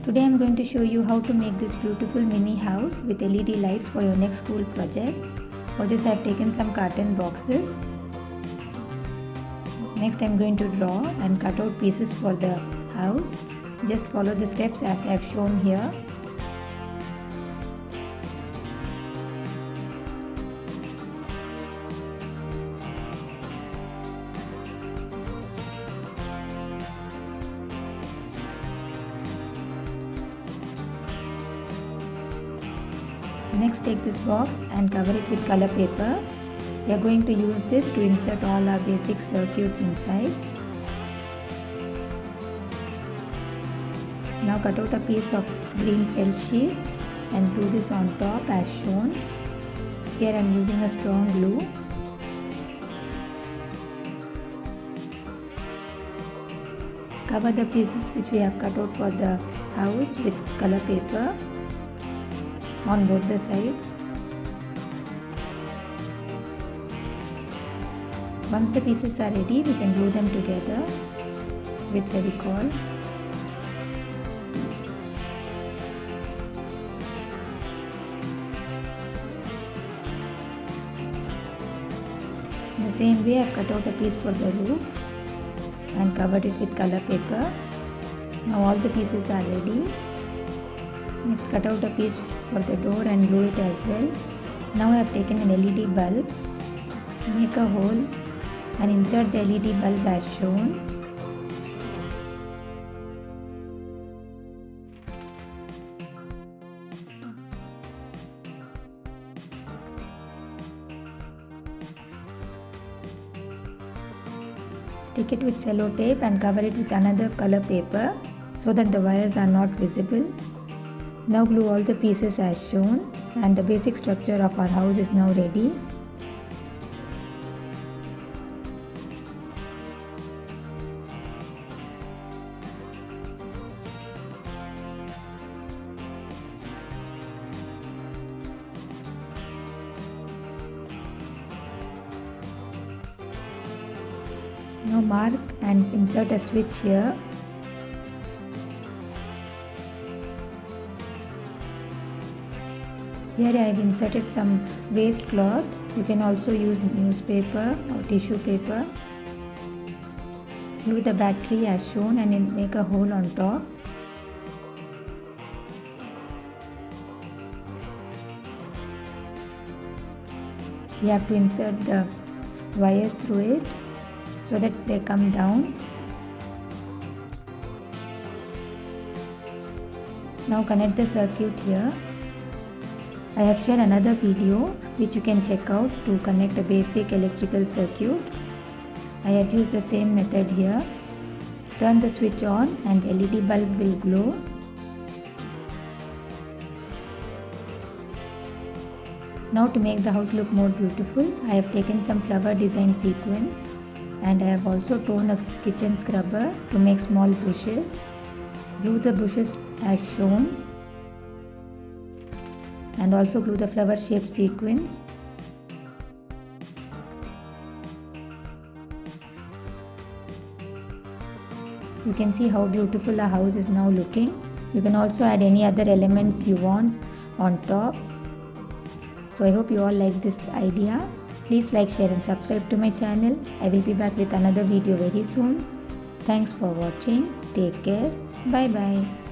Today I am going to show you how to make this beautiful mini house with LED lights for your next school project. For this I have taken some carton boxes. Next I am going to draw and cut out pieces for the house. Just follow the steps as I have shown here. Next take this box and cover it with color paper. We are going to use this to insert all our basic circuits inside. Now cut out a piece of green felt sheet and glue this on top as shown. Here I am using a strong glue. Cover the pieces which we have cut out for the house with color paper on both the sides. Once the pieces are ready, we can glue them together with fevicol. In the same way, I have cut out a piece for the roof and covered it with color paper. Now all the pieces are ready. Next cut out a piece for the door and glue it as well. Now I have taken an LED bulb. Make a hole and insert the LED bulb as shown. Stick it with cello tape and cover it with another color paper so that the wires are not visible. Now glue all the pieces as shown and the basic structure of our house is now ready. Now mark and insert a switch here. Here I have inserted some waste cloth. You can also use newspaper or tissue paper. Glue the battery as shown and make a hole on top. You have to insert the wires through it so that they come down. Now connect the circuit here. I have shared another video which you can check out to connect a basic electrical circuit. I have used the same method here. Turn the switch on and the LED bulb will glow. Now to make the house look more beautiful, I have taken some flower design sequins and I have also torn a kitchen scrubber to make small bushes. Glue the bushes as shown and also glue the flower shaped sequins. You can see how beautiful our house is now looking. You can also add any other elements you want on top. So I hope you all like this idea. Please like, share and subscribe to my channel. I will be back with another video very soon. Thanks for watching. Take care. Bye bye.